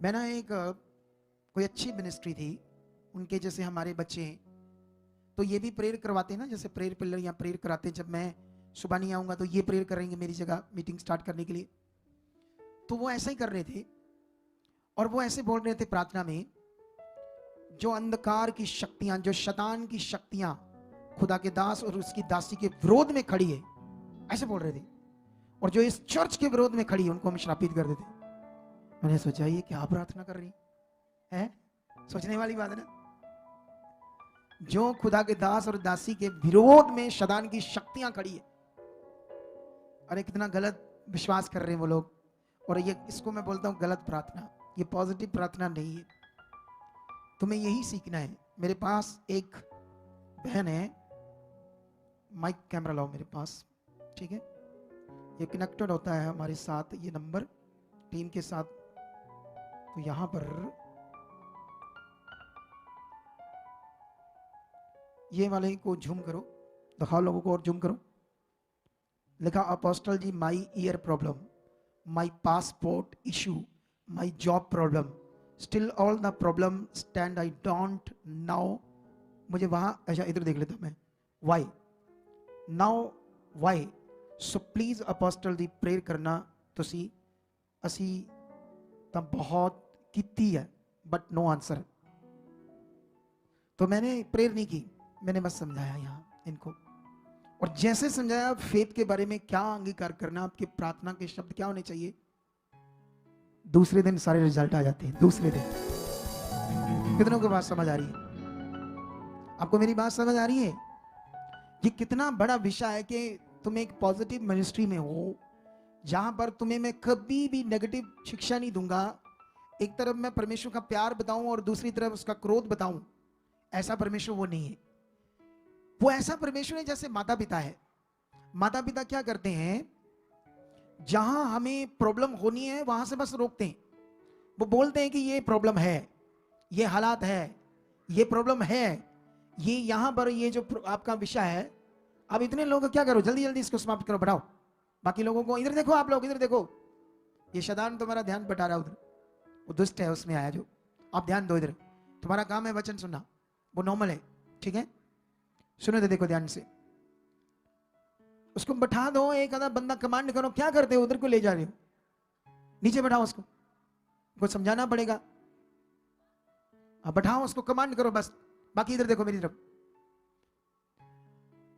मैं ना एक कोई अच्छी मिनिस्ट्री थी, उनके जैसे हमारे बच्चे हैं, तो ये भी प्रेयर करवाते हैं ना, जैसे प्रेयर पिलर या प्रेयर कराते हैं। जब मैं सुबह नहीं आऊँगा तो ये प्रेयर करेंगे मेरी जगह मीटिंग स्टार्ट करने के लिए। तो वो ऐसा ही कर रहे थे और वो ऐसे बोल रहे थे प्रार्थना में, जो अंधकार की शक्तियां, जो शैतान की शक्तियां खुदा के दास और उसकी दासी के विरोध में खड़ी है, ऐसे बोल रहे थे। और जो इस चर्च के विरोध में खड़ी है उनको हम श्रापित कर देते। मैंने सोचा ये क्या प्रार्थना कर रही है, सोचने वाली बात है ना। जो खुदा के दास और दासी के विरोध में शैतान की शक्तियां खड़ी है, अरे कितना गलत विश्वास कर रहे हैं वो लोग। और ये इसको मैं बोलता हूं गलत प्रार्थना, ये पॉजिटिव प्रार्थना नहीं है। तुम्हें यही सीखना है। मेरे पास एक बहन है, माइक कैमरा लाओ मेरे पास, ठीक है। ये कनेक्टेड होता है हमारे साथ, ये नंबर टीम के साथ। तो यहां पर ये वाले को झूम करो, दिखाओ लोगों को और झूम करो। लिखा apostle ji, my ear problem, my passport issue, my job problem, still all the problem stand, I don't know. मुझे वहां अच्छा इधर देख लेता मैं, why now why. So please apostle ji prayer करना। तुसी असी ਤਾਂ बहुत ਕੀਤੀ है बट नो आंसर। तो मैंने प्रेयर नहीं की, मैंने बस समझाया यहाँ इनको। और जैसे समझाया फेथ के बारे में क्या अंगीकार करना, आपके प्रार्थना के शब्द क्या होने चाहिए, दूसरे दिन सारे रिजल्ट आ जाते हैं। दूसरे दिन। कितनों को बात समझ आ रही है? आपको मेरी बात समझ आ रही है? ये कितना बड़ा विषय है कि तुम एक पॉजिटिव मिनिस्ट्री में हो, जहां पर तुम्हें मैं कभी भी नेगेटिव शिक्षा नहीं दूंगा। एक तरफ मैं परमेश्वर का प्यार बताऊं और दूसरी तरफ उसका क्रोध बताऊं। ऐसा परमेश्वर वो नहीं है। वो ऐसा परमेश्वर है जैसे माता पिता है। माता पिता क्या करते हैं, जहां हमें प्रॉब्लम होनी है वहां से बस रोकते हैं। वो बोलते हैं कि ये प्रॉब्लम है, ये हालात है, ये प्रॉब्लम है, ये यहां पर ये जो आपका विषय है, अब इतने लोग क्या करो, जल्दी जल्दी इसको समाप्त करो, बढ़ाओ। बाकी लोगों को इधर देखो, आप लोग इधर देखो, ये शैतान तुम्हारा ध्यान बटा रहा है उधर, वो दुष्ट है उसमें आया जो। आप ध्यान दो इधर, तुम्हारा काम है वचन सुनना, वो नॉर्मल है, ठीक है। सुनो तो देखो ध्यान से, उसको बैठा दो। एक आधा बंदा कमांड करो, क्या करते हो उधर को ले जा रहे हो, नीचे बैठाओ उसको, कुछ समझाना पड़ेगा। अब बैठाओ उसको, कमांड करो बस। बाकी इधर देखो मेरी तरफ।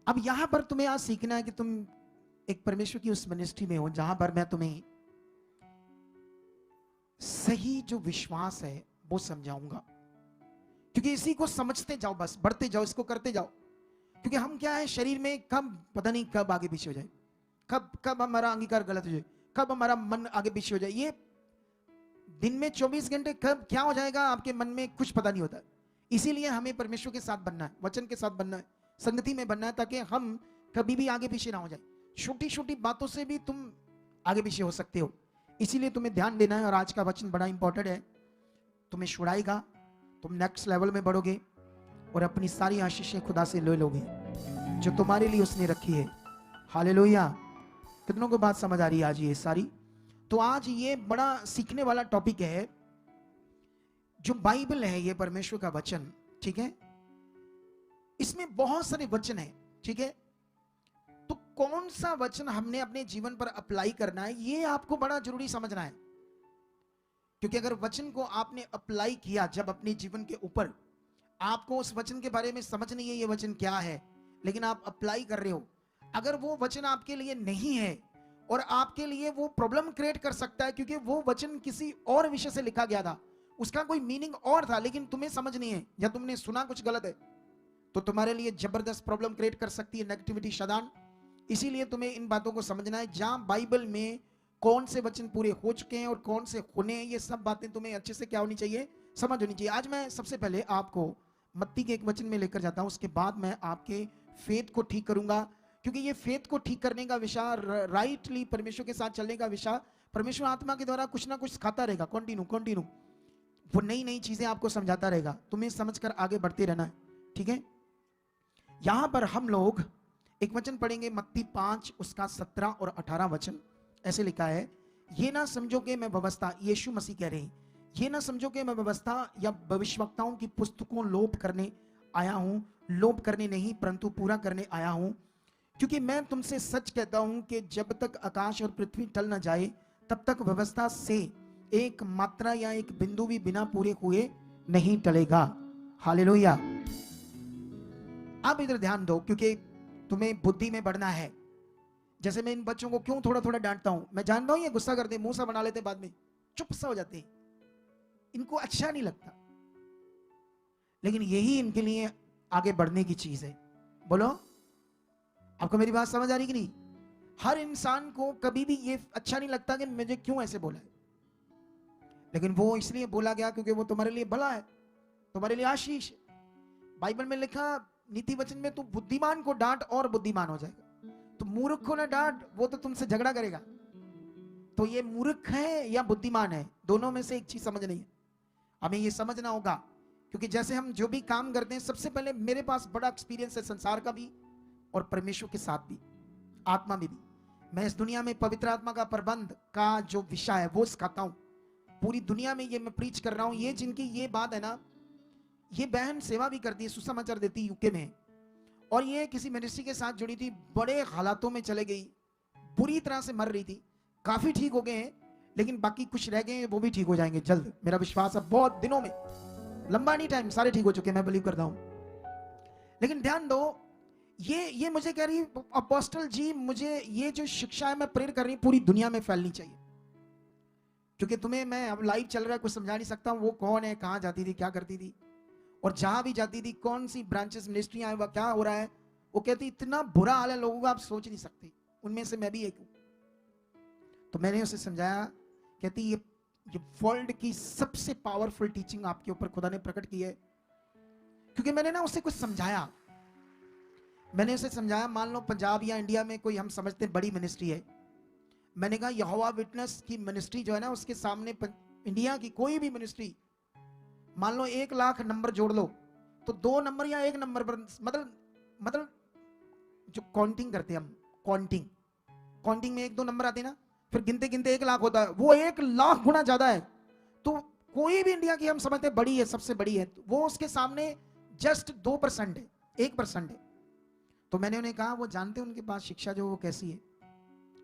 अब यहां पर तुम्हें आज सीखना है कि तुम एक परमेश्वर की उस मिनिस्ट्री में हो जहां पर मैं तुम्हें सही जो विश्वास है वो समझाऊंगा। क्योंकि इसी को समझते जाओ, बस बढ़ते जाओ, इसको करते जाओ। क्योंकि हम क्या है, शरीर में कब पता नहीं कब आगे पीछे हो जाए, कब कब हमारा अंगीकार गलत हो जाए, कब हमारा मन आगे पीछे हो जाए। ये दिन में 24 घंटे कब क्या हो जाएगा आपके मन में कुछ पता नहीं होता। इसीलिए हमें परमेश्वर के साथ बनना है, वचन के साथ बनना है, संगति में बनना है, ताकि हम कभी भी आगे पीछे ना हो जाए। छोटी छोटी बातों से भी तुम आगे पीछे हो सकते हो, इसीलिए तुम्हें ध्यान देना है। और आज का वचन बड़ा इंपॉर्टेंट है, तुम्हें छुड़ाएगा, तुम नेक्स्ट लेवल में बढ़ोगे और अपनी सारी आशीषें खुदा से ले लोगे जो तुम्हारे लिए उसने रखी है। हालेलुया। कितनों को बात समझ आ रही है आज ये सारी? तो आज ये बड़ा सीखने वाला टॉपिक है, जो बाइबल है, ये परमेश्वर का वचन, ठीक है। इसमें बहुत सारे वचन है, ठीक है। तो कौन सा वचन हमने अपने जीवन पर अप्लाई करना है, ये आपको बड़ा जरूरी समझना है। क्योंकि अगर वचन को आपने अप्लाई किया जब अपने जीवन के ऊपर, आपको उस वचन के बारे में समझ नहीं है ये वचन क्या है, लेकिन आप अप्लाई कर रहे हो, अगर वो वचन आपके लिए नहीं है और आपके लिए वो प्रॉब्लम क्रिएट कर सकता है, क्योंकि वो वचन किसी और विषय से लिखा गया था, उसका कोई मीनिंग और था, लेकिन तुम्हें समझ नहीं है या तुमने सुना कुछ गलत है, तो तुम्हारे लिए जबरदस्त प्रॉब्लम क्रिएट कर सकती है नेगेटिविटी, शैतान। इसीलिए तुम्हें इन बातों को समझना है। जहां बाइबल में कौन से वचन पूरे हो चुके हैं और कौन से होने हैं, ये सब बातें तुम्हें अच्छे से क्या होनी चाहिए, समझ होनी चाहिए। आज मैं सबसे पहले आपको मत्ती के एक वचन में लेकर जाता हूं, उसके बाद मैं आपके फेथ को ठीक करूंगा। क्योंकि ये फेथ को ठीक करने का विषय, राइटली परमेश्वर के साथ चलने का विषय, परमेश्वर आत्मा के द्वारा कुछ ना कुछ सिखाता रहेगा, कंटिन्यू वो नई नई चीजें आपको समझाता रहेगा, तुम्हें समझकर आगे बढ़ते रहना है, ठीक है। यहां पर हम लोग एक वचन पढ़ेंगे, मत्ती 5 उसका 17 और 18 वचन। ऐसे लिखा है, ये ना समझो कि मैं व्यवस्था, यीशु मसीह कह रहे हैं, ये ना समझो कि मैं व्यवस्था या भविष्यवक्ताओं की पुस्तकों लोप करने आया हूं, लोप करने नहीं परंतु पूरा करने आया हूं। क्योंकि मैं तुमसे सच कहता हूं कि जब तक आकाश और पृथ्वी टल न जाए तब तक व्यवस्था से एक मात्रा या एक बिंदु भी बिना पूरे हुए नहीं टलेगा। हालेलुया। आप इधर ध्यान दो, क्योंकि तुम्हें बुद्धि में बढ़ना है। जैसे मैं इन बच्चों को क्यों थोड़ा थोड़ा डांटता हूं, मैं जानता हूं ये गुस्सा करते, मुंह सा बना लेते, बाद में चुप सा हो जाते हैं, इनको अच्छा नहीं लगता, लेकिन यही इनके लिए आगे बढ़ने की चीज है। बोलो, आपको मेरी बात समझ आ रही कि नहीं? हर इंसान को कभी भी ये अच्छा नहीं लगता कि मुझे क्यों ऐसे बोला है, लेकिन वो इसलिए बोला गया क्योंकि वो तुम्हारे लिए भला है, तुम्हारे लिए आशीष है। बाइबल में लिखा, नीति वचन में, तू बुद्धिमान को डांट और बुद्धिमान हो जाएगा, तो मूर्ख को ना डांट, वो तो तुमसे झगड़ा करेगा। तो ये मूर्ख है या बुद्धिमान है, दोनों में से एक चीज समझ नहीं है, हमें ये समझना होगा। क्योंकि जैसे हम जो भी काम करते हैं, सबसे पहले मेरे पास बड़ा एक्सपीरियंस है संसार का भी और परमेश्वर के साथ भी, आत्मा में भी। मैं इस दुनिया में पवित्र आत्मा का प्रबंध का जो विषय है वो सिखाता हूं। पूरी दुनिया में ये मैं प्रीच कर रहा हूं। ये जिनकी ये बात है ना, ये बहन सेवा भी करती है, सुसमाचार देती यूके में, और ये किसी मिनिस्ट्री के साथ जुड़ी थी, बड़े हालातों में चले गई, बुरी तरह से मर रही थी, काफी ठीक हो गए हैं, लेकिन बाकी कुछ रह गए हैं, वो भी ठीक हो जाएंगे जल्द, मेरा विश्वास है, बहुत दिनों में, लंबा नहीं टाइम, सारे ठीक हो चुके, मैं बिलीव करता हूं। लेकिन ध्यान दो, ये मुझे कह रही, अपोस्टल जी मुझे ये जो शिक्षा है मैं प्रेयर कर रही हूं पूरी दुनिया में फैलनी चाहिए। क्योंकि तुम्हें मैं, अब लाइव चल रहा है, कुछ समझा नहीं सकता हूं वो कौन है, कहां जाती थी, क्या करती थी, और जहां भी जाती थी, कौन सी ब्रांचेस मिनिस्ट्री है, क्या हो रहा है, वो कहती इतना बुरा हाल है लोगों का, आप सोच नहीं सकते। उनमें से मैं भी एक हूं। तो मैंने उसे समझाया, कहती ये वर्ल्ड की सबसे पावरफुल टीचिंग आपके ऊपर खुदा ने प्रकट की है। क्योंकि मैंने ना उसे कुछ समझाया, मैंने उसे समझाया, मान लो पंजाब या इंडिया में कोई हम समझते हैं बड़ी मिनिस्ट्री है, मैंने कहा यहोवा विटनेस की मिनिस्ट्री जो है ना, उसके सामने इंडिया की कोई भी मिनिस्ट्री, मान लो 1 लाख नंबर जोड़ लो, तो 2 नंबर या 1 नंबर पर, मतलब जो काउंटिंग करते हैं हम, काउंटिंग में 1-2 नंबर आते हैं ना, फिर गिनते गिनते 1 लाख होता है, वो 1 लाख गुना ज्यादा है। तो कोई भी इंडिया की हम समझते हैं बड़ी है, सबसे बड़ी है, वो उसके सामने जस्ट 2% है, 1% है। तो मैंने उन्हें कहा, वो जानते हैं उनके पास शिक्षा जो वो कैसी है,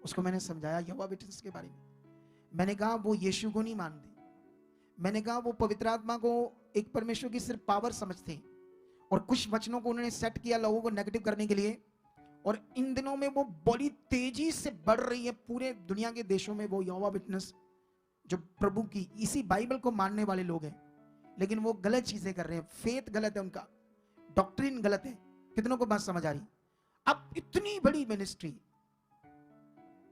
उसको मैंने समझाया यहोवा विटनेस के बारे में। मैंने कहा वो यीशु को नहीं मानते, मैंने कहा वो पवित्र आत्मा को एक परमेश्वर की सिर्फ पावर समझते हैं, और कुछ वचनों को उन्होंने सेट किया लोगों को नेगेटिव करने के लिए, और इन दिनों में वो बड़ी तेजी से बढ़ रही है पूरे दुनिया के देशों में। वो यहोवा विटनेस जो प्रभु की इसी बाइबल को मानने वाले लोग हैं, लेकिन वो गलत चीजें कर रहे हैं, फेथ गलत है उनका, डॉक्ट्रिन गलत है। कितनों को बात समझ आ रही? अब इतनी बड़ी मिनिस्ट्री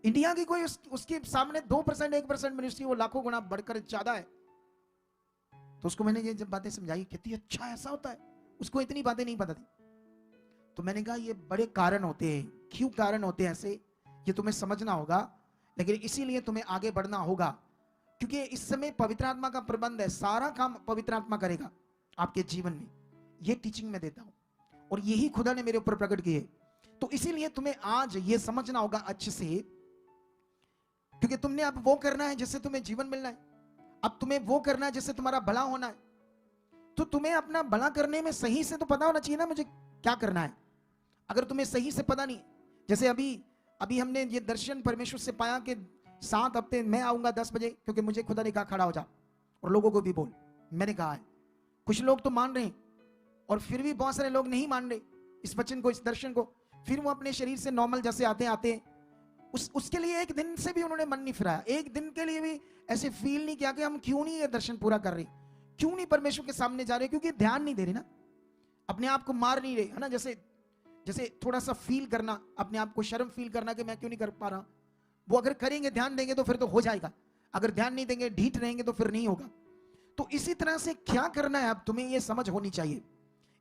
इंडिया की, कोई उसके सामने 2% 1% मिनिस्ट्री, वो लाखों गुना बढ़कर ज्यादा है। तो उसको मैंने ये जब बातें समझाई, कहती अच्छा ऐसा होता है, उसको इतनी बातें नहीं पता थी। तो मैंने कहा ये बड़े कारण होते हैं, क्यों कारण होते हैं ऐसे, ये तुम्हें समझना होगा, लेकिन इसीलिए तुम्हें आगे बढ़ना होगा, क्योंकि इस समय पवित्र आत्मा का प्रबंध है, सारा काम पवित्र आत्मा करेगा आपके जीवन में। ये टीचिंग मैं देता हूं, और यही खुदा ने मेरे ऊपर प्रकट की है। तो इसीलिए तुम्हें आज ये समझना होगा अच्छे से, क्योंकि तुमने अब वो करना है जिससे तुम्हें जीवन मिलना है, अब तुम्हें वो करना है जिससे तुम्हारा भला होना है। तो तुम्हें अपना भला करने में सही से तो पता होना चाहिए ना मुझे क्या करना है। अगर तुम्हें सही से पता नहीं, जैसे अभी हमने ये दर्शन परमेश्वर से पाया कि 7 हफ्ते मैं आऊंगा 10 बजे, क्योंकि मुझे खुदा ने कहा खड़ा हो जा और लोगों को भी बोल। मैंने कहा है, कुछ लोग तो मान रहे हैं, और फिर भी बहुत सारे लोग नहीं मान रहे इस वचन को, इस दर्शन को। फिर वो अपने शरीर से नॉर्मल जैसे आते उसके लिए एक दिन से भी उन्होंने मन नहीं फिराया, एक दिन के लिए भी ऐसे फील नहीं किया कि हम क्यों नहीं ये दर्शन पूरा कर रहे, क्यों नहीं परमेश्वर के सामने जा रहे, क्योंकि ध्यान नहीं दे रहे ना, अपने आप को मार नहीं रहे, है ना। जैसे थोड़ा सा फील करना, अपने आप को शर्म फील करना कि मैं क्यों नहीं कर पा रहा, वो अगर करेंगे, ध्यान देंगे तो फिर तो हो जाएगा, अगर ध्यान नहीं देंगे, ढीठ रहेंगे तो फिर नहीं होगा। तो इसी तरह से क्या करना है अब तुम्हें ये समझ होनी चाहिए।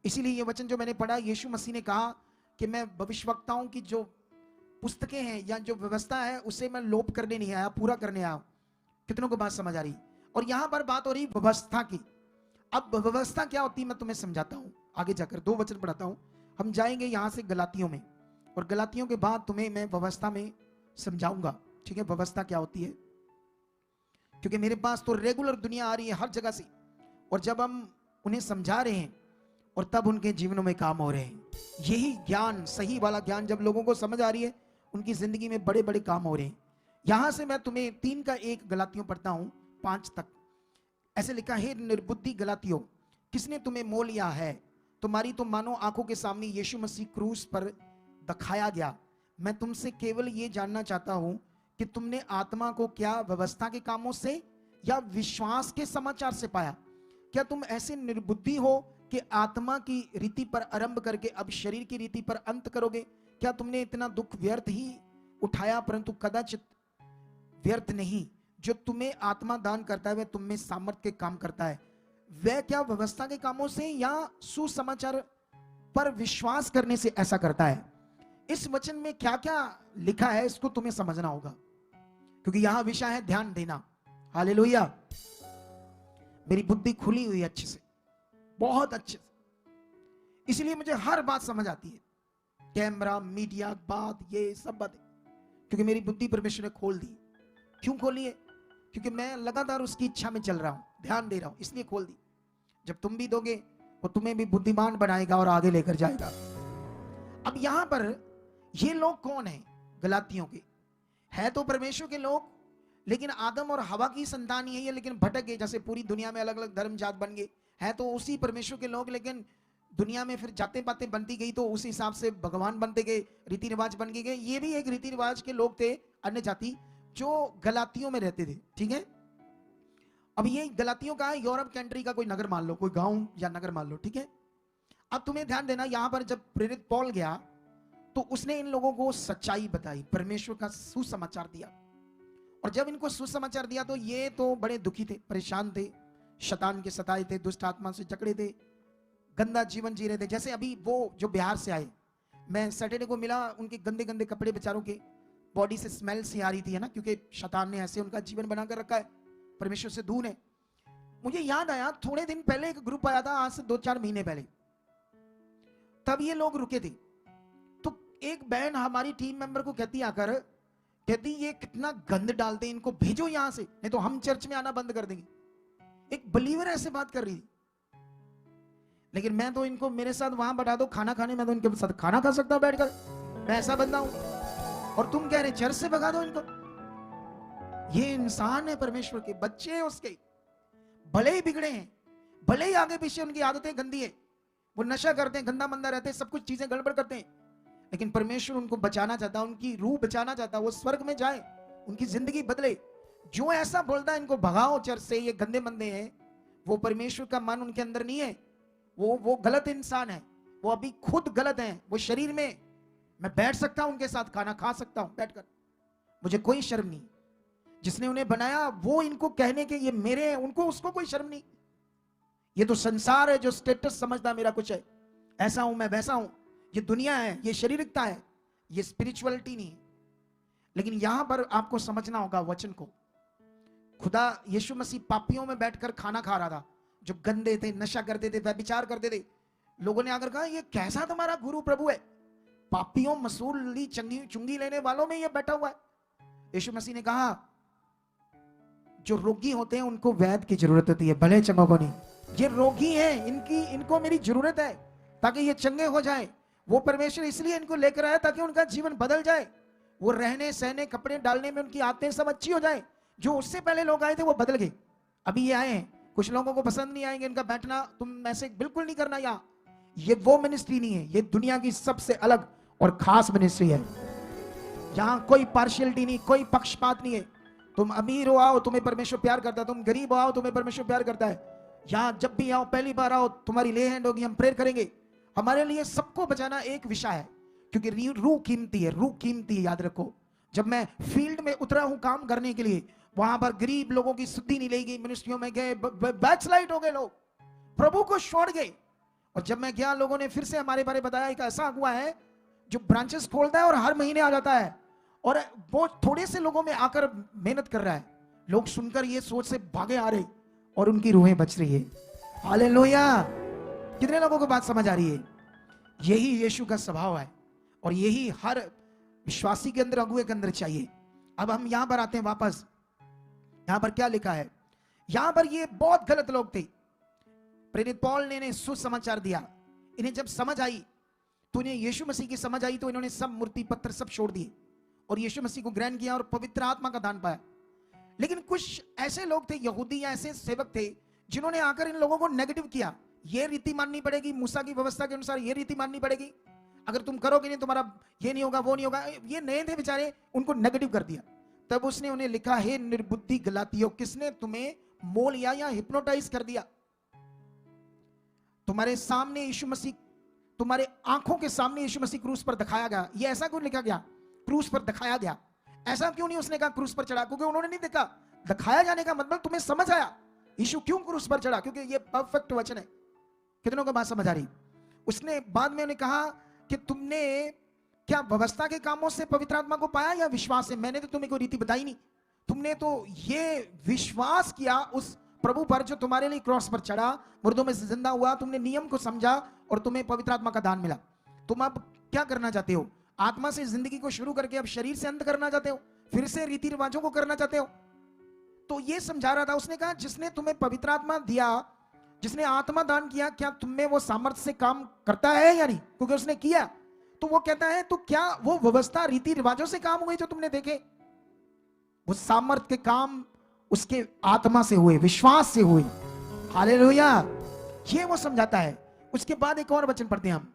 इसीलिए ये वचन जो मैंने पढ़ा, यीशु मसीह ने कहा कि मैं भविष्यवक्ताओं की जो पुस्तकें हैं या जो व्यवस्था है उसे मैं लोप करने नहीं आया, पूरा करने आया। कितनों को बात समझ आ रही? और यहां पर बात हो रही व्यवस्था की। अब व्यवस्था क्या होती है मैं तुम्हें समझाता हूं, आगे जाकर 2 वचन पढ़ाता हूं। हम जाएंगे यहां से गलातियों में, और गलातियों के बाद तुम्हें मैं व्यवस्था में समझाऊंगा, ठीक है, व्यवस्था क्या होती है। क्योंकि मेरे पास तो रेगुलर दुनिया आ रही है हर जगह से, और जब हम उन्हें समझा रहे हैं और तब उनके जीवनों में काम हो रहे हैं। यही ज्ञान, सही वाला ज्ञान जब लोगों को समझ आ रही है, उनकी जिंदगी में बड़े बड़े काम हो रहे हैं। यहां से मैं तुम्हें 3 का 1 गलातियों पढ़ता हूं 5 तक। ऐसे लिखा है, निर्बुद्धि गलातियों, किसने तुम्हें मोल लिया है? तुम्हारी तो मानो आंखों के सामने यीशु मसीह क्रूस पर दिखाया गया। मैं तुमसे केवल ये जानना चाहता हूं कि तुमने आत्मा को क्या व्यवस्था के कामों से या विश्वास के समाचार से पाया? क्या तुम ऐसे निर्बुद्धि हो कि आत्मा की रीति पर आरंभ करके अब शरीर की रीति पर अंत करोगे? क्या तुमने इतना दुख व्यर्थ ही उठाया, परंतु कदाचित व्यर्थ नहीं। जो तुम्हें आत्मा दान करता है वह तुम में सामर्थ के काम करता है। वह क्या व्यवस्था के कामों से या सुसमाचार पर विश्वास करने से ऐसा करता है? इस वचन में क्या क्या लिखा है इसको तुम्हें समझना होगा, क्योंकि यहां विषय है ध्यान देना। हालेलुया। मेरी बुद्धि खुली हुई अच्छे से, बहुत अच्छे से, इसलिए मुझे हर बात समझ आती है। कैमरा, मीडिया, बात, ये सब बातें, क्योंकि मेरी बुद्धि परमेश्वर ने खोल दी। क्यों खोली है? क्योंकि मैं लगातार उसकी इच्छा में चल रहा हूं, ध्यान दे रहा हूं, इसलिए खोल दी। जब तुम भी दोगे वो तुम्हें भी बुद्धिमान बनाएगा और आगे लेकर जाएगा। अब यहां पर ये लोग कौन है? गलातियों के है तो परमेश्वर के लोग, लेकिन आदम और हवा की संतान ही है, लेकिन भटक गए। जैसे पूरी दुनिया में अलग अलग धर्म जात बन गए, है तो उसी परमेश्वर के लोग, लेकिन दुनिया में फिर जातें पातें बनती गई तो उस हिसाब से भगवान बनते गए, रीति रिवाज बन गए। ये भी एक रीति रिवाज के लोग थे, अन्य जाति, जो गलातियों में रहते थे। ठीक है, अब ये गलातियों का है, यूरोप कंट्री का कोई नगर मान लो, कोई गांव या नगर मान लो। ठीक है, अब तुम्हें ध्यान देना, यहां पर जब प्रेरित पौल गया तो उसने इन लोगों को सच्चाई बताई, परमेश्वर का सुसमाचार दिया। और जब इनको सुसमाचार दिया तो ये तो बड़े दुखी थे, परेशान थे, शैतान के सताए थे, दुष्ट आत्मा से जकड़े थे, गंदा जीवन जी रहे थे। जैसे अभी वो जो बिहार से आए, मैं सैटरडे को मिला, उनके गंदे गंदे कपड़े बेचारों के बॉडी से स्मेल सी आ रही थी, है ना, क्योंकि शैतान ने ऐसे उनका जीवन बनाकर रखा है, परमेश्वर से दूर है। मुझे याद आया, थोड़े दिन पहले एक ग्रुप आया था, आज से 2-4 महीने पहले, तब ये लोग रुके थे। तो एक बहन हमारी टीम मेंबर को कहती आकर, कहती ये कितना गंद डालते हैं, इनको भेजो यहां से, नहीं तो हम चर्च में आना बंद कर देंगे। एक बिलीवर ऐसे बात कर रही थी। लेकिन मैं तो इनको मेरे साथ वहां बैठा दो खाना खाने, मैं तो इनके साथ खाना खा सकता हूं बैठकर, मैं ऐसा बंदा हूं। और तुम कह रहे चर्च से भगा दो इनको। ये इंसान है, परमेश्वर के बच्चे हैं उसके, भले ही बिगड़े हैं, भले ही आगे पीछे उनकी आदतें गंदी है, वो नशा करते हैं, गंदा मंदा रहते हैं, सब कुछ चीजें गड़बड़ करते हैं, लेकिन परमेश्वर उनको बचाना चाहता है, उनकी रूह बचाना चाहता है, वो स्वर्ग में जाए, उनकी जिंदगी बदले। जो ऐसा बोलता है इनको भगाओ चर्च से, ये गंदे मंदे हैं, वो परमेश्वर का मन उनके अंदर नहीं है, वो गलत इंसान है, वो अभी खुद गलत है। वो शरीर में मैं बैठ सकता हूं उनके साथ, खाना खा सकता हूं बैठकर, मुझे कोई शर्म नहीं। जिसने उन्हें बनाया वो इनको कहने के ये मेरे हैं, उनको उसको कोई शर्म नहीं। ये तो संसार है जो स्टेटस समझता मेरा कुछ है, ऐसा हूं मैं, वैसा हूं, ये दुनिया है, ये शारीरिकता है, ये स्पिरिचुअलिटी नहीं। लेकिन यहां पर आपको समझना होगा वचन को। खुदा यीशु मसीह पापियों में बैठकर खाना खा रहा था, जो गंदे थे, नशा करते थे, व्यभिचार करते थे। लोगों ने आकर कहा ये कैसा तुम्हारा गुरु प्रभु है, पापियों, मसूली, चुंगी लेने वालों में ये बैठा हुआ है। यीशु मसीह ने कहा जो रोगी होते हैं उनको वैद्य की जरूरत होती है, भले चंगों को नहीं। ये रोगी हैं, इनको मेरी जरूरत है ताकि ये चंगे हो जाए। वो परमेश्वर इसलिए इनको लेकर आया ताकि उनका जीवन बदल जाए, वो रहने सहने, कपड़े डालने में उनकी आदतें सब अच्छी हो जाए। जो उससे पहले लोग आए थे वो बदल गए, अभी ये आए हैं, कुछ लोगों को पसंद नहीं आएंगे इनका बैठना, तुम ऐसे बिल्कुल नहीं करना। यहाँ ये वो मिनिस्ट्री नहीं है, ये दुनिया की सबसे अलग और खास मिनिस्ट्री है। यहां कोई पार्शियलिटी नहीं, कोई पक्षपात नहीं है। तुम अमीर हो आओ, तुम्हें परमेश्वर प्यार करता है, तुम गरीब हो आओ, तुम्हें परमेश्वर प्यार करता है। यहां जब भी आओ, पहली बार आओ, तुम्हारी ले हैंड होगी, हम प्रेयर करेंगे। हमारे लिए सबको बचाना एक विषय है, क्योंकि रूह कीमती है, रूह कीमती है, याद रखो। जब मैं फील्ड में उतरा हूं काम करने के लिए, वहां पर गरीब लोगों की सुधि नहीं ली गई, मिनिस्ट्रियों में गए, बैकस्लाइड हो गए, लोग प्रभु को छोड़ गए। और जब मैं गया, लोगों ने फिर से हमारे बारे बताया, एक ऐसा हुआ है जो ब्रांचेस खोलता है और हर महीने आ जाता है, और वो थोड़े से लोगों में आकर मेहनत कर रहा है। लोग सुनकर ये सोच से भागे आ रहे और उनकी रूहें बच रही है। हालेलुया। कितने लोगों को बात समझ आ रही है? यही यीशु का स्वभाव है, और यही हर विश्वासी के अंदर, अगुए के अंदर चाहिए। अब हम यहां पर आते हैं वापस, यहां पर क्या लिखा है, यहां पर ये बहुत गलत लोग थे। प्रेरित पौल ने इन्हें सुसमाचार दिया। इन्हें जब समझ आई, तो इन्हें यीशु मसीह की समझ आई, तो इन्होंने सब मूर्ति पत्थर सब छोड़ दिए और यीशु मसीह को ग्रहण किया और पवित्र आत्मा का दान पाया। लेकिन कुछ ऐसे लोग थे, यहूदी या ऐसे सेवक थे, जिन्होंने आकर इन लोगों को नेगेटिव किया। ये रीति माननी पड़ेगी, मूसा की व्यवस्था के अनुसार ये रीति माननी पड़ेगी, अगर तुम करोगे नहीं तुम्हारा ये नहीं होगा, वो नहीं होगा। ये नए थे बेचारे, उनको नेगेटिव कर दिया। तब उसने उन्हें लिखा, हे निर्बुद्धि गलातियों, किसने तुम्हें मोल या हिप्नोटाइज कर दिया? तुम्हारे सामने यीशु मसीह, तुम्हारे आंखों के सामने यीशु मसीह क्रूस पर दिखाया गया। ये ऐसा क्यों लिखा गया, क्रूस पर दिखाया गया? ऐसा क्यों नहीं उसने कहा क्रूस पर चढ़ा? क्योंकि उन्होंने नहीं देखा। दिखाया जाने का मतलब तुम्हें समझ आया यीशु क्यों क्रूस पर चढ़ा, क्योंकि ये परफेक्ट वचन है। कितनों को बात समझ आ रही? उसने बाद में उन्हें कहा कि तुमने क्या व्यवस्था के कामों से पवित्र आत्मा को पाया या विश्वास से? मैंने तो तुम्हें कोई रीति बताई नहीं, तुमने तो ये विश्वास किया उस प्रभु पर जो तुम्हारे लिए क्रॉस पर चढ़ा, मुर्दों में से जिंदा हुआ। तुमने नियम को समझा और तुम्हें पवित्र आत्मा का दान मिला। तुम अब क्या करना चाहते हो? आत्मा से जिंदगी को शुरू करके अब शरीर से अंत करना चाहते हो? फिर से रीति रिवाजों को करना चाहते हो? तो ये समझा रहा था। उसने कहा, जिसने तुम्हें पवित्र आत्मा दिया, जिसने आत्मा दान किया, क्या तुम में वो सामर्थ्य से काम करता है या नहीं? क्योंकि उसने किया। तो वो कहता है, तो क्या वो व्यवस्था रीति रिवाजों से काम हुए जो तुमने देखे? वो सामर्थ्य के काम उसके आत्मा से हुए, विश्वास से हुए। हालेलुया। ये वो समझाता है। उसके बाद एक और वचन पढ़ते हैं हम,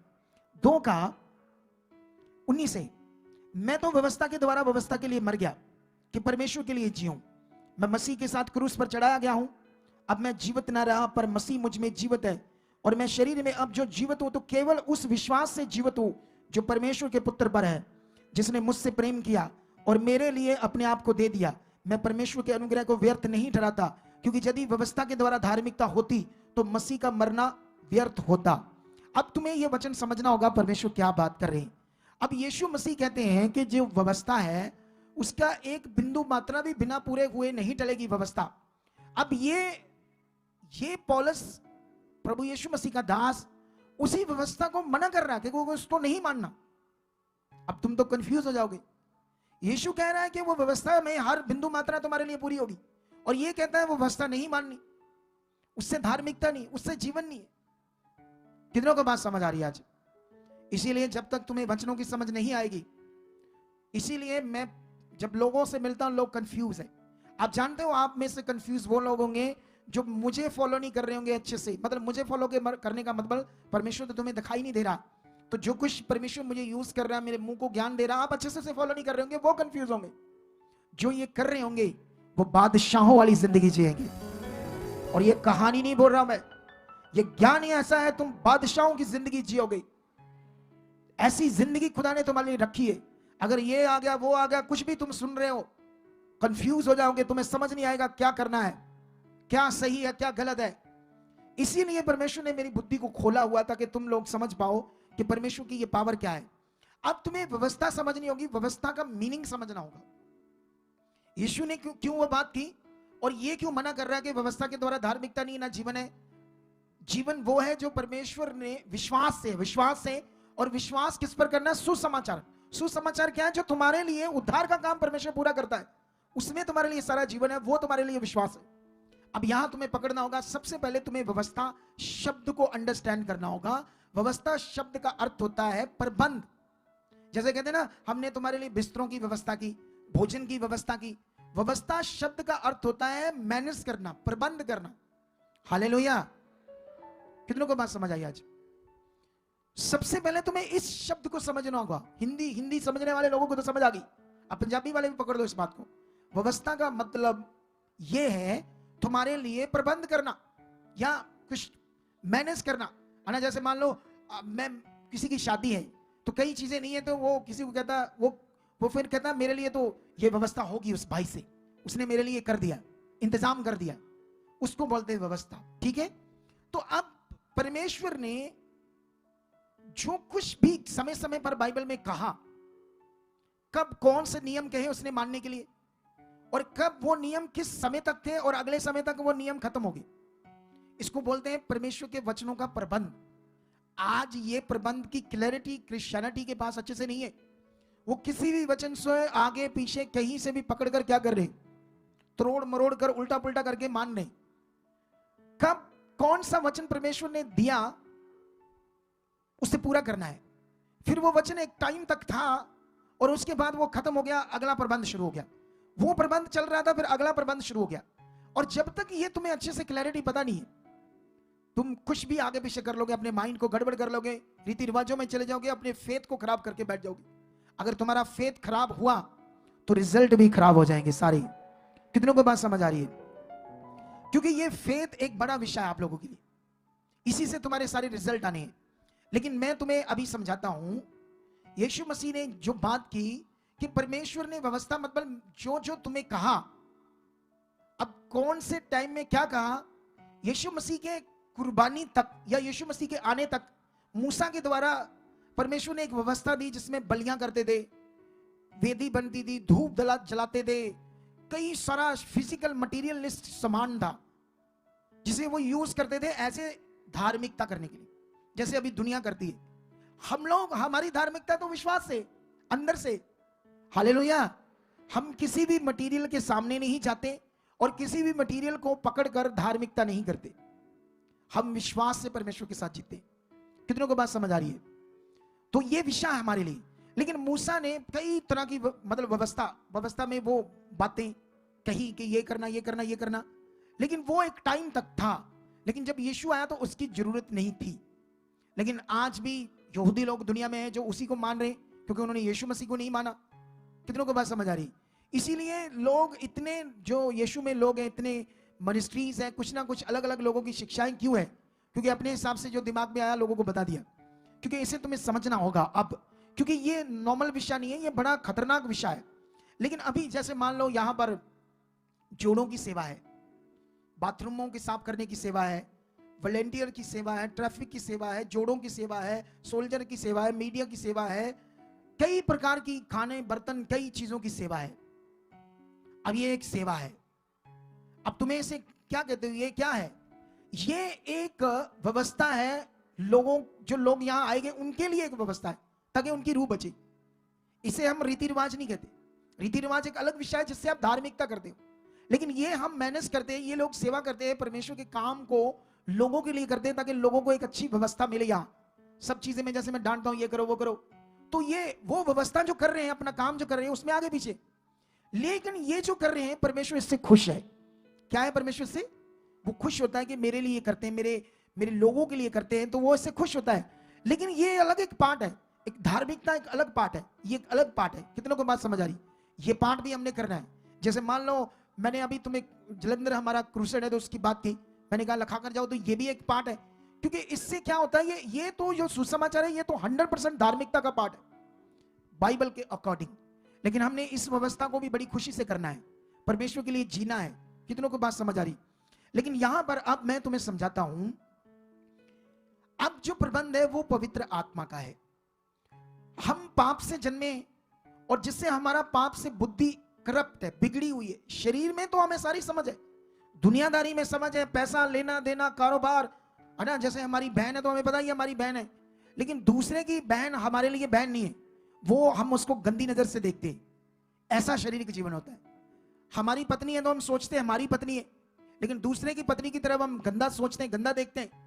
2:19 से, मैं तो व्यवस्था के द्वारा व्यवस्था के लिए मर गया कि परमेश्वर के लिए जीऊं। मैं मसीह के साथ क्रूस पर चढ़ाया गया हूं। अब मैं जीवित ना रहा, पर मसीह मुझ में जीवित है, और मैं शरीर में अब जो जीवित हूं तो केवल उस विश्वास से जीवित हूं जो परमेश्वर के पुत्र पर है, जिसने मुझसे प्रेम किया और मेरे लिए अपने आप को दे दिया। मैं परमेश्वर के अनुग्रह को व्यर्थ नहीं ठहराता, क्योंकि यदि व्यवस्था के द्वारा धार्मिकता होती तो मसीह का मरना व्यर्थ होता। अब तुम्हें यह वचन समझना होगा परमेश्वर क्या बात कर रहे हैं। अब यीशु मसीह कहते हैं कि जो व्यवस्था है उसका एक बिंदु मात्रा भी बिना पूरे हुए नहीं टलेगी व्यवस्था। अब ये पौलुस, प्रभु यीशु मसीह का दास, उसी व्यवस्था को मना कर रहा है कि उसको नहीं मानना। अब तुम तो कंफ्यूज हो जाओगे। यीशु कह रहा है कि वो व्यवस्था में हर बिंदु मात्रा तुम्हारे लिए पूरी होगी, और ये कहता है वो व्यवस्था नहीं माननी, उससे धार्मिकता नहीं, उससे जीवन नहीं है। कितनों को बात समझ आ रही है आज? इसीलिए जब तक तुम्हें वचनों की समझ नहीं आएगी, इसीलिए मैं जब लोगों से मिलता हूं लोग कंफ्यूज है। आप जानते हो, आप में से कंफ्यूज वो लोग होंगे जो मुझे फॉलो नहीं कर रहे होंगे अच्छे से। मतलब मुझे फॉलो करने का मतलब, परमेश्वर तो तुम्हें दिखाई नहीं दे रहा, तो जो कुछ परमेश्वर मुझे यूज कर रहा है, मेरे मुंह को ज्ञान दे रहा, आप अच्छे से फॉलो नहीं कर रहे होंगे, वो कंफ्यूज होंगे। जो ये कर रहे होंगे वो बादशाहों वाली जिंदगी जिएंगे। और ये कहानी नहीं बोल रहा मैं, ये ज्ञान ही ऐसा है, तुम बादशाहों की जिंदगी जियोगे। ऐसी जिंदगी खुदा ने तुम्हारे लिए रखी है। अगर ये आ गया, वो आ गया, कुछ भी तुम सुन रहे हो, कंफ्यूज हो जाओगे, तुम्हें समझ नहीं आएगा क्या करना है, क्या सही है, क्या गलत है। इसीलिए परमेश्वर ने मेरी बुद्धि को खोला हुआ था कि तुम लोग समझ पाओ कि परमेश्वर की ये पावर क्या है। अब तुम्हें व्यवस्था समझनी होगी, व्यवस्था का मीनिंग समझना होगा। यीशु ने क्यों वो बात की, और ये क्यों मना कर रहा है कि व्यवस्था के द्वारा धार्मिकता नहीं, ना जीवन है। जीवन वो है जो परमेश्वर ने विश्वास से, और विश्वास किस पर करना है? सुसमाचार। सुसमाचार क्या है? जो तुम्हारे लिए उद्धार का काम परमेश्वर पूरा करता है, उसमें तुम्हारे लिए सारा जीवन है, वो तुम्हारे लिए विश्वास है। अब यहां तुम्हें पकड़ना होगा, सबसे पहले तुम्हें व्यवस्था शब्द को अंडरस्टैंड करना होगा। व्यवस्था शब्द का अर्थ होता है प्रबंध। जैसे कहते हैं ना, हमने तुम्हारे लिए बिस्तरों की व्यवस्था की, भोजन की व्यवस्था की। व्यवस्था शब्द का अर्थ होता है मैनेज करना, प्रबंध करना। हालेलुया। कितनों को बात समझ आई आज? सबसे पहले तुम्हें इस शब्द को समझना होगा। हिंदी समझने वाले लोगों को तो समझ आ गई, अब पंजाबी वाले भी पकड़ लो इस बात को। व्यवस्था का मतलब यह है तुम्हारे लिए प्रबंध करना या कुछ मैनेज करना। है जैसे मान लो मैं किसी की शादी है तो कई चीजें नहीं है, तो वो किसी को कहता, वो फिर कहता मेरे लिए तो ये व्यवस्था होगी उस भाई से, उसने मेरे लिए कर दिया, इंतजाम कर दिया, उसको बोलते हैं व्यवस्था। ठीक है? तो अब परमेश्वर ने जो कुछ भी समय समय पर बाइबल में कहा, कब कौन से नियम कहे उसने मानने के लिए, और कब वो नियम किस समय तक थे और अगले समय तक वो नियम खत्म हो गए, इसको बोलते हैं परमेश्वर के वचनों का प्रबंध। आज ये प्रबंध की क्लैरिटी क्रिश्चियनिटी के पास अच्छे से नहीं है। वो किसी भी वचन से आगे पीछे कहीं से भी पकड़कर क्या कर रहे, तोड़ मरोड़ कर उल्टा पुल्टा करके मानने। कब कौन सा वचन परमेश्वर ने दिया उसे पूरा करना है। फिर वो वचन एक टाइम तक था और उसके बाद वो खत्म हो गया, अगला प्रबंध शुरू हो गया। वो प्रबंध चल रहा था, फिर अगला प्रबंध शुरू हो गया। और जब तक ये तुम्हें अच्छे से क्लैरिटी पता नहीं है, तुम कुछ भी आगे पीछे कर लोगे, अपने माइंड को गड़बड़ कर लोगे, रीति रिवाजों में चले जाओगे, अपने फेथ को खराब करके बैठ जाओगे। अगर तुम्हारा फेथ खराब हुआ तो रिजल्ट भी खराब हो जाएंगे सारे। कितनों को बात समझ आ रही है? क्योंकि ये फेथ एक बड़ा विषय है आप लोगों के लिए, इसी से तुम्हारे सारे रिजल्ट आने हैं। लेकिन मैं तुम्हें अभी समझाता हूं, यीशु मसीह ने जो बात की कि परमेश्वर ने व्यवस्था, मतलब जो जो तुम्हें कहा, अब कौन से टाइम में क्या कहा, यीशु मसीह के कुर्बानी तक या यीशु मसीह के आने तक मूसा के द्वारा परमेश्वर ने एक व्यवस्था दी जिसमें बलियां करते थे, वेदी बनती थी, धूप जलाते थे, कई सारा फिजिकल मटेरियलिस्ट सामान था जिसे वो यूज करते थे ऐसे धार्मिकता करने के लिए, जैसे अभी दुनिया करती है। हम लोग, हमारी धार्मिकता तो विश्वास से, अंदर से, हालेलुया। हम किसी भी मटेरियल के सामने नहीं जाते और किसी भी मटेरियल को पकड़कर धार्मिकता नहीं करते। हम विश्वास से परमेश्वर के साथ जीते। कितनों को बात समझ आ रही है? तो ये विषय है हमारे लिए। लेकिन मूसा ने कई तरह की मतलब व्यवस्था में वो बातें कही कि ये करना, ये करना, ये करना, लेकिन वो एक टाइम तक था। लेकिन जब यीशु आया तो उसकी जरूरत नहीं थी। लेकिन आज भी यहूदी लोग दुनिया में हैं जो उसी को मान रहे, क्योंकि उन्होंने यीशु मसीह को नहीं माना। कितनों को बात समझ आ रही? इसीलिए लोग इतने, जो यीशु में लोग हैं, इतने मिनिस्ट्रीज हैं, कुछ ना कुछ अलग अलग लोगों की शिक्षाएं क्यों है? क्योंकि अपने हिसाब से जो दिमाग में आया लोगों को बता दिया। क्योंकि इसे तुम्हें समझना होगा अब, क्योंकि ये नॉर्मल विषय नहीं है, ये बड़ा खतरनाक विषय है। लेकिन अभी जैसे मान लो यहां पर जोड़ों की सेवा है, बाथरूमों के साफ करने की सेवा है, वॉलेंटियर की सेवा है, ट्रैफिक की सेवा है, जोड़ों की सेवा है, सोल्जर की सेवा है, मीडिया की सेवा है, कई प्रकार की खाने बर्तन, कई चीजों की सेवा है। अब ये एक सेवा है। अब तुम्हें इसे क्या कहते हो? ये क्या है? ये एक व्यवस्था है। लोगों, जो लोग यहां आएंगे उनके लिए एक व्यवस्था है ताकि उनकी रूह बचे। इसे हम रीति रिवाज नहीं कहते। रीति रिवाज एक अलग विषय है जिससे आप धार्मिकता करते हो, लेकिन ये हम मैनेज करते हैं, ये लोग सेवा करते हैं, परमेश्वर के काम को लोगों के लिए करते हैं ताकि लोगों को एक अच्छी व्यवस्था मिले। यहां सब चीजें में जैसे मैं डांटता हूं, ये करो वो करो, तो ये वो व्यवस्था जो कर रहे हैं, अपना काम जो कर रहे हैं उसमें आगे पीछे। लेकिन ये जो कर रहे हैं परमेश्वर इससे खुश है। क्या है परमेश्वर से? वो खुश होता है कि मेरे लिए करते हैं, मेरे लोगों के लिए करते हैं, तो वो इससे खुश होता है। लेकिन ये अलग एक पार्ट है, एक धार्मिकता एक अलग पार्ट है, ये एक अलग पार्ट है। कितनों को बात समझ आ रही? ये पार्ट भी हमने करना है। जैसे मान लो मैंने अभी तुम्हें जलंधर हमारा क्रूसेड है तो उसकी बात की, मैंने कहा लखा कर जाओ, तो ये भी एक पार्ट है। क्योंकि इससे क्या होता है, ये तो जो सुसमाचार है ये तो 100% धार्मिकता का पार्ट है बाइबल के अकॉर्डिंग। लेकिन हमने इस व्यवस्था को भी बड़ी खुशी से करना है, परमेश्वर के लिए जीना है। कितनों को बात समझ आ रही? लेकिन यहां पर अब मैं तुम्हें समझाता हूं, अब जो प्रबंध है वो पवित्र आत्मा का है। हम पाप से जन्मे और जिससे हमारा पाप से बुद्धि करप्ट है, बिगड़ी हुई है। शरीर में तो हमें सारी समझ है, दुनियादारी में समझ है, पैसा लेना देना, कारोबार है ना। जैसे हमारी बहन है तो हमें पता ही हमारी बहन है, लेकिन दूसरे की बहन हमारे लिए बहन नहीं है, वो हम उसको गंदी नजर से देखते हैं। ऐसा शारीरिक जीवन होता है। हमारी पत्नी है तो हम सोचते हैं हमारी पत्नी है, लेकिन दूसरे की पत्नी की तरफ हम गंदा सोचते हैं, गंदा देखते हैं।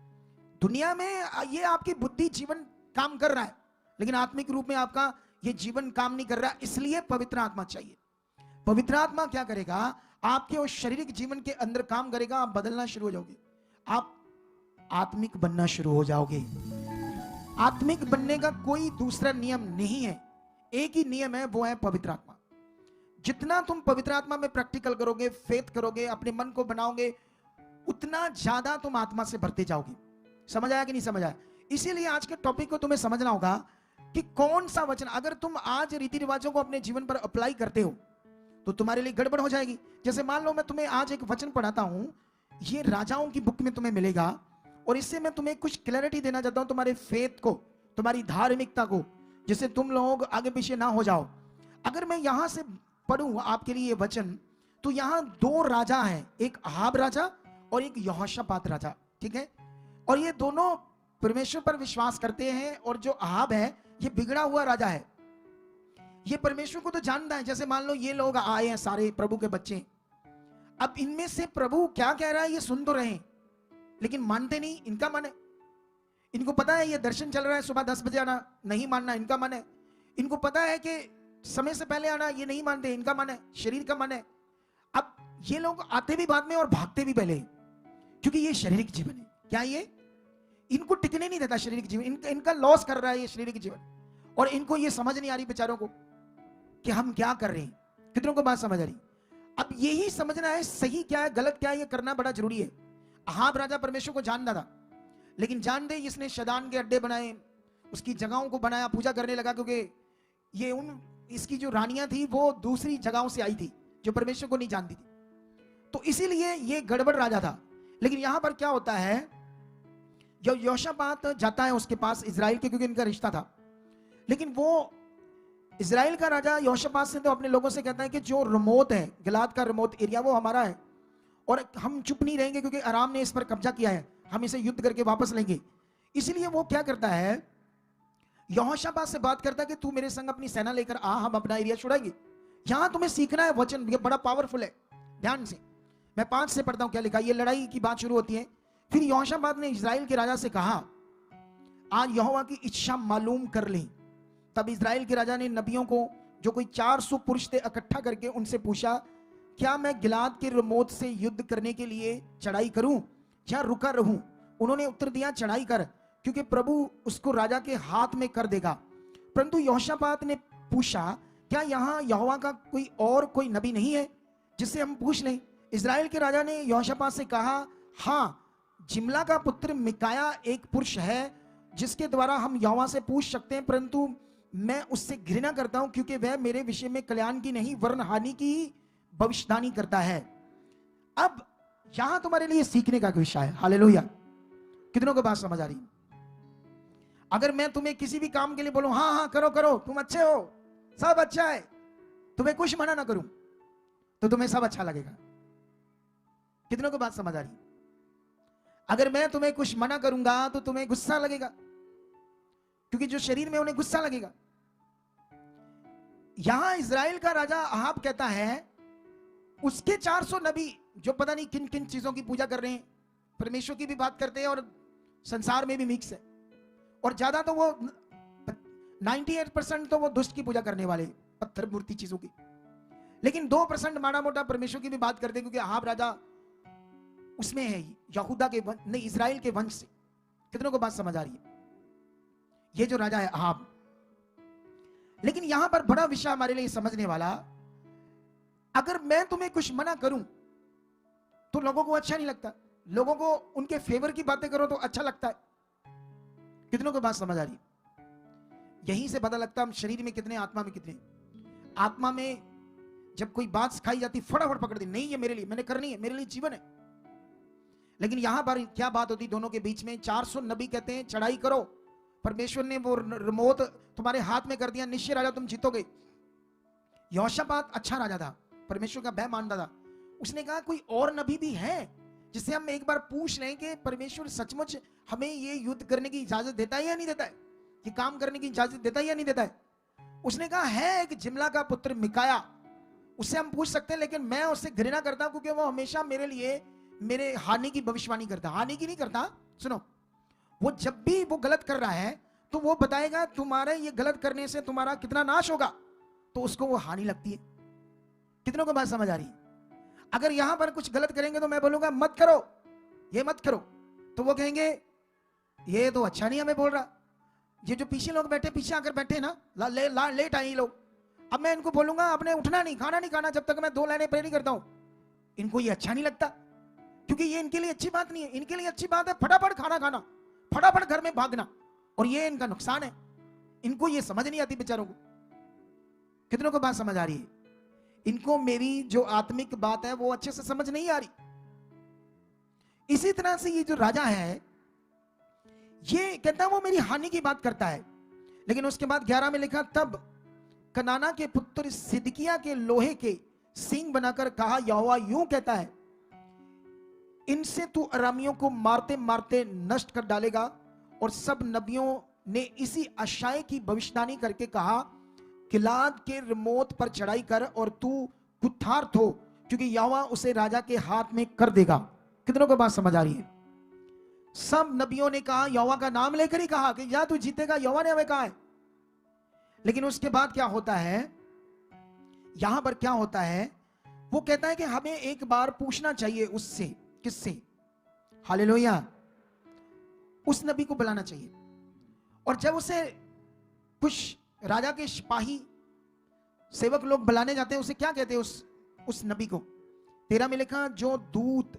दुनिया में ये आपकी बुद्धि जीवन काम कर रहा है, लेकिन आत्मिक रूप में आपका ये जीवन काम नहीं कर रहा। इसलिए पवित्र आत्मा चाहिए। पवित्र आत्मा क्या करेगा? आपके उस शारीरिक जीवन के अंदर काम करेगा, आप बदलना शुरू हो जाओगे, आप आत्मिक बनना शुरू हो जाओगे। आत्मिक बनने का कोई दूसरा नियम नहीं है, एक ही नियम है, वो है पवित्र आत्मा। जितना तुम पवित्र आत्मा में प्रैक्टिकल करोगे, फेथ करोगे, अपने मन को बनाओगे, उतना ज्यादा तुम आत्मा से भरते जाओगे। समझ आया कि नहीं समझ आया? इसीलिए आज के टॉपिक को तुम्हें समझना होगा कि कौन सा वचन, अगर तुम आज रीति रिवाजों को अपने जीवन पर अप्लाई करते हो तो तुम्हारे लिए गड़बड़ हो जाएगी। जैसे मान लो मैं तुम्हें आज एक वचन पढ़ाता हूं, ये राजाओं की बुक में तुम्हें मिलेगा, और इससे मैं तुम्हें कुछ क्लैरिटी देना चाहता हूं तुम्हारे फेथ को, तुम्हारी धार्मिकता को, जिससे तुम लोग आगे पीछे ना हो जाओ। अगर मैं यहां से पढ़ूं आपके लिए वचन, तो यहां दो राजा हैं, एक अहाब राजा और एक यहोशापात राजा, ठीक है। और ये दोनों परमेश्वर पर विश्वास करते हैं, और जो अहाब है ये बिगड़ा हुआ राजा है, ये परमेश्वर को तो जानता है। जैसे मान लो ये लोग आए हैं सारे प्रभु के बच्चे, अब इनमें से प्रभु क्या कह रहा है ये सुन तो रहे हैं, लेकिन मानते नहीं, इनका मन है। इनको पता है ये दर्शन चल रहा है, सुबह 10 बजे आना, नहीं मानना इनका मन है। इनको पता है कि समय से पहले आना, ये नहीं मानते, इनका मन है, शरीर का मन है। अब ये लोग आते भी बाद में और भागते भी पहले, क्योंकि ये शारीरिक जीवन है। क्या ये इनको टिकने नहीं देता शारीरिक जीवन, इनका लॉस कर रहा है ये शारीरिक जीवन। और इनको ये समझ नहीं आ रही बेचारों को कि हम क्या कर रहे हैं। कितनों को बात समझ आ रही? अब यही समझना है सही क्या है गलत क्या है, ये करना बड़ा जरूरी है। अहाब राजा परमेश्वर को जानता था, लेकिन जान दे इसने शैतान के अड्डे बनाए, उसकी जगहों को बनाया, पूजा करने लगा, क्योंकि ये इसकी जो रानियां थी वो दूसरी जगहों से आई थी जो परमेश्वर को नहीं जानती थी, तो इसीलिए ये गड़बड़ राजा था। लेकिन यहां पर क्या होता है, जो यहोशापात जाता है उसके पास इजराइल के, क्योंकि इनका रिश्ता था, लेकिन वो इजराइल का राजा यहोशापात से तो अपने लोगों से कहता है कि जो रमोत है, गिलाद का रमोत एरिया, वो हमारा है और हम चुप नहीं रहेंगे क्योंकि आराम ने इस पर कब्जा किया है, हम इसे युद्ध करके वापस लेंगे। इसलिए वो क्या करता है, यहोशापात से बात करता है कि तू मेरे संग अपनी सेना लेकर आ, हम अपना एरिया छुड़ाएंगे। यहां तुम्हें सीखना है वचन, ये बड़ा पावरफुल है, ध्यान से। मैं 5 से पढ़ता हूं क्या लिखा। ये लड़ाई की बात शुरू होती है। फिर यहोशापात ने इजराइल के राजा से कहा, आज यहोवा की इच्छा मालूम कर लें। तब इजराइल के राजा ने नबियों को, जो कोई 400 पुरुष थे, इकट्ठा करके उनसे पूछा, क्या मैं गिलाद के रमोत से युद्ध करने के लिए चढ़ाई करूं या रुका रहूं? उन्होंने उत्तर दिया, चढ़ाई कर, क्योंकि प्रभु उसको राजा के हाथ में कर देगा। परंतु यहोशापात ने पूछा, क्या यहाँ यहोवा का कोई नबी नहीं है जिससे हम पूछ लें? इजराइल के राजा ने यहोशापात से कहा, हाँ, जिमला का पुत्र मिकाया एक पुरुष है जिसके द्वारा हम यहोवा से पूछ सकते हैं, परंतु मैं उससे घृणा करता हूं क्योंकि वह मेरे विषय में कल्याण की नहीं वरन हानि की भविष्यवाणी करता है। अब यहां तुम्हारे लिए सीखने का विषय है। हालेलुया। कितनों को बात समझ आ रही? अगर मैं तुम्हें किसी भी काम के लिए बोलूं, हाँ हाँ करो करो, तुम अच्छे हो, सब अच्छा है, तुम्हें कुछ मना ना करूं, तो तुम्हें सब अच्छा लगेगा। कितनों को बात समझ आ रही? अगर मैं तुम्हें कुछ मना करूंगा तो तुम्हें गुस्सा लगेगा, क्योंकि जो शरीर में उन्हें गुस्सा लगेगा। यहां इजराइल का राजा अहाब कहता है, उसके 400 नबी जो पता नहीं किन किन चीजों की पूजा कर रहे हैं, परमेश्वर की भी बात करते हैं और संसार में भी मिक्स है, और ज्यादा तो वो 98% तो वो दुष्ट की पूजा करने वाले, पत्थर मूर्ति चीजों की। लेकिन 2% माड़ा मोटा परमेश्वर की भी बात करते हैं, क्योंकि अहाब राजा उसमें है, यहूदा के नहीं, इजराइल के वंश से। कितनों को बात समझ आ रही है? ये जो राजा है अहाब। लेकिन यहां पर बड़ा विषय हमारे लिए समझने वाला, अगर मैं तुम्हें कुछ मना करूं तो लोगों को अच्छा नहीं लगता, लोगों को उनके फेवर की बातें करो तो अच्छा लगता है। कितनों को बात समझ आ रही? यहीं से पता लगता हम शरीर में कितने, आत्मा में कितने। आत्मा में जब कोई बात सिखाई जाती फटाफट पकड़ दी, नहीं ये मेरे लिए, मैंने करनी है, मेरे लिए जीवन है। लेकिन यहां पर क्या बात होती दोनों के बीच में? 400 नबी कहते हैं चढ़ाई करो, परमेश्वर ने वो रिमोट तुम्हारे हाथ में कर दिया, निश्चय राजा तुम जीतोगे। यहोशापात अच्छा राजा था, परमेश्वर का भय मानता था। उसने कहा कोई और नबी भी है जिससे हम एक बार पूछ लें कि परमेश्वर सचमुच हमें ये युद्ध करने की इजाजत देता है या नहीं देता है, ये काम करने की इजाजत देता है या नहीं देता है। उसने कहा है एक जिमला का पुत्र मिकाया, उससे हम पूछ सकते हैं, लेकिन मैं उससे घृणा करता हूं क्योंकि वो हमेशा मेरे लिए मेरे हानि की भविष्यवाणी करता। हानि की नहीं करता, सुनो, वो जब भी वो गलत कर रहा है तो वो बताएगा तुम्हारे ये गलत करने से तुम्हारा कितना नाश होगा, तो उसको वो हानि लगती है। कितनों को बात समझ आ रही है? अगर यहां पर कुछ गलत करेंगे तो मैं बोलूंगा मत करो, ये मत करो, तो वो कहेंगे ये तो अच्छा नहीं हमें बोल रहा। ये जो पीछे लोग बैठे, पीछे आकर बैठे ना, लेट आए लोग, अब मैं इनको बोलूंगा आपने उठना नहीं, खाना नहीं खाना जब तक मैं 2 लाइनें प्रे नहीं करता हूं। इनको ये अच्छा नहीं लगता, क्योंकि ये इनके लिए अच्छी बात नहीं है। इनके लिए अच्छी बात है फटाफट खाना खाना, फटाफट घर में भागना, और ये इनका नुकसान है। इनको ये समझ नहीं आती बेचारों को। कितनों को बात समझ आ रही है? इनको मेरी जो आत्मिक बात है वो अच्छे से समझ नहीं आ रही। इसी तरह से ये जो राजा है, ये कहता है वो मेरी हानि की बात करता है। लेकिन उसके बाद 11 में लिखा, तब कनाना के पुत्र सिदकिया के लोहे के सींग बनाकर कहा, यहोवा यूं कहता है, इनसे तू अरामियों को मारते मारते नष्ट कर डालेगा। और सब नबियों ने इसी आशाय की भविष्यवाणी करके कहा, गिलाद के रिमोत पर चढ़ाई कर और तू कुठार्थ हो, क्योंकि यहोवा उसे राजा के हाथ में कर देगा। कितनों को बात समझ आ रही है? सब नबियों ने कहा, यहोवा का नाम लेकर ही कहा कि या तू जीतेगा, यहोवा ने हमें कहा है। लेकिन उसके बाद क्या होता है, यहां पर क्या होता है, वो कहता है कि हमें एक बार पूछना चाहिए उससे। किससे? हालेलुया। उस नबी को बुलाना चाहिए। और जब उसे कुछ राजा के सिपाही सेवक लोग बुलाने जाते हैं, उसे क्या कहते हैं उस नबी को? 13 में लिखा, जो दूत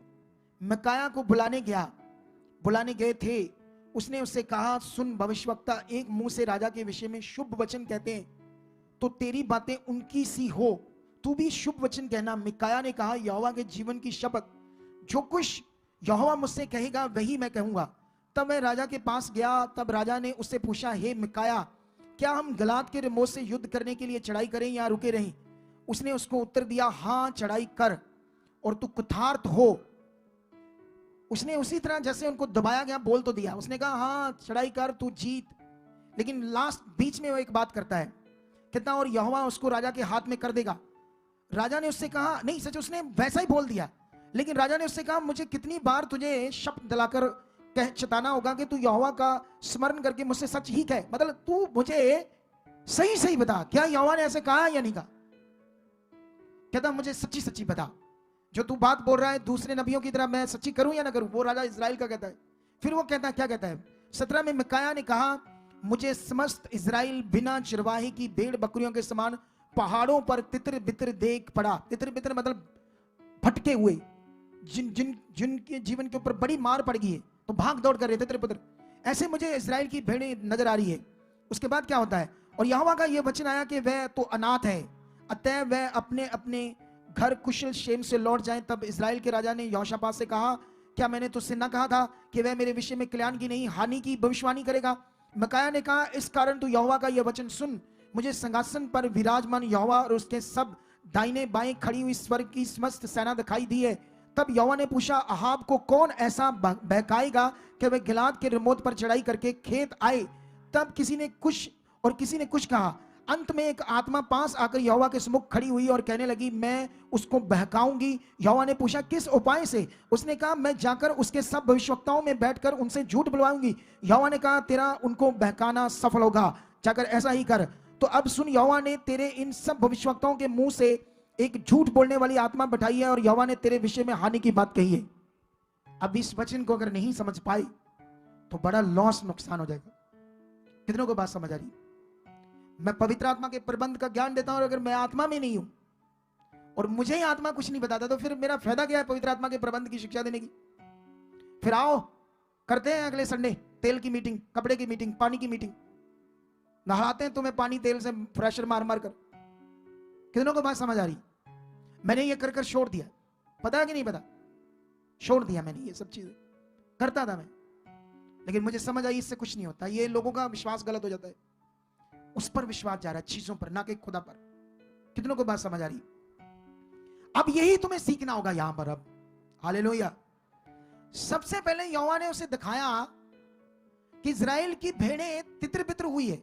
मिकाया को बुलाने गए थे, उसने उससे कहा, सुन भविष्यवक्ता एक मुंह से राजा के विषय में शुभ वचन कहते हैं, तो तेरी बातें उनकी सी हो, तू भी शुभ वचन कहना। मिकाया ने कहा, यहोवा के जीवन की शपथ, जो कुछ यहोवा मुझसे कहेगा वही मैं कहूंगा। तब मैं राजा के पास गया। तब राजा ने उससे पूछा, हे मिकाया, क्या हम गलाद के रिमोत से युद्ध करने के लिए चढ़ाई करें या रुके रहें? उसने उसको उत्तर दिया, हाँ चढ़ाई कर और तू कुठार्थ हो। उसने उसी तरह जैसे उनको दबाया गया बोल तो दिया। उसने कहा, हाँ चढ़ाई कर, तू जीत। लेकिन लास्ट बीच में वो एक बात करता है, कितना, और यहोवा उसको राजा के हाथ में कर देगा। राजा ने उससे कहा, नहीं सच उसने वैसा ही बोल दिया, लेकिन राजा ने उससे कहा, मुझे कितनी बार तुझे शब्द दिलाकर चेताना होगा कि तू यहोवा का स्मरण करके मुझसे सच ही कहे, मतलब तू मुझे सही सही बता, क्या यहोवा ने ऐसे कहा या नहीं कहा? कहता, मुझे सच्ची सच्ची बता, जो तू बात बोल रहा है दूसरे नबियों की तरह मैं सच्ची करूं या ना करूं? वो राजा इजराइल का कहता है। फिर वो कहता है, क्या कहता है? 17 में मिकाया ने कहा, मुझे समस्त इजराइल बिना चरवाही की भेड़ बकरियों के समान पहाड़ों पर तितर बितर देख पड़ा। तितर बितर मतलब भटके हुए, जिनके जीवन के ऊपर बड़ी मार पड़ गई है, तो भाग दौड़ कर रहे तितर बितर, ऐसे मुझे इजराइल की भेड़ें नजर आ रही है। उसके बाद क्या होता है, और यहोवा का यह वचन आया कि वह तो अनाथ है, अतः वह अपने अपने घर कुशल क्षेम से लौट जाएं। तब इजराइल के राजा ने यहोशापात से कहा, क्या मैंने तुझसे न कहा था कि वह मेरे विषय में कल्याण की नहीं हानि की भविष्यवाणी करेगा? मिकाया ने कहा, इस कारण तू यहोवा का यह वचन सुन, मुझे सिंहासन पर विराजमान यहोवा और उसके सब दाहिने बाएं खड़ी हुई स्वर्ग की समस्त सेना दिखाई दी है। तब यहोवा ने पूछा, अहाब को कौन ऐसा बहकाएगा कि वह गिलाद के रिमोत पर चढ़ाई करके खेत आए? तब किसी ने कुछ कहा। अंत में एक आत्मा पास आकर यहोवा के सम्मुख खड़ी हुई और कहने लगी, मैं उसको बहकाऊंगी। यहोवा ने पूछा, किस उपाय से? उसने कहा, मैं जाकर उसके सब भविष्यवक्ताओं में बैठकर उनसे झूठ बुलवाऊंगी। यहोवा ने कहा, तेरा उनको बहकाना सफल होगा, जाकर ऐसा ही कर। तो अब सुन, यहोवा ने तेरे इन सब भविष्यवक्ताओं के मुंह से एक झूठ बोलने वाली आत्मा बैठाई है और यहोवा ने तेरे विषय में हानि की बात कही है। अब इस वचन को अगर नहीं समझ पाए तो बड़ा लॉस, नुकसान हो जाएगा। कितनों को बात समझ आ रही? मैं पवित्र आत्मा के प्रबंध का ज्ञान देता हूं और अगर मैं आत्मा में नहीं हूं और मुझे ही आत्मा कुछ नहीं बताता, तो फिर मेरा फायदा क्या है पवित्र आत्मा के प्रबंध की शिक्षा देने की? फिर आओ करते हैं अगले संडे तेल की मीटिंग, कपड़े की मीटिंग, पानी की मीटिंग, नहलाते हैं तुम्हें पानी तेल से फ्रेशर मार मार कर। कितनों को बात समझ आ रही? मैंने ये कर कर छोड़ दिया, पता है कि नहीं पता? छोड़ दिया मैंने, ये सब चीजें करता था मैं, लेकिन मुझे समझ आई इससे कुछ नहीं होता। ये लोगों का विश्वास गलत हो जाता है, उस पर विश्वास जा रहा है, चीजों पर, ना कि खुदा पर। कितनों को बात समझ आ रही? अब यही तुम्हें सीखना होगा यहां पर। अब हालेलुया। सबसे पहले यहोवा ने उसे दिखाया कि इजराइल की भेड़ें तितर बितर हुई है।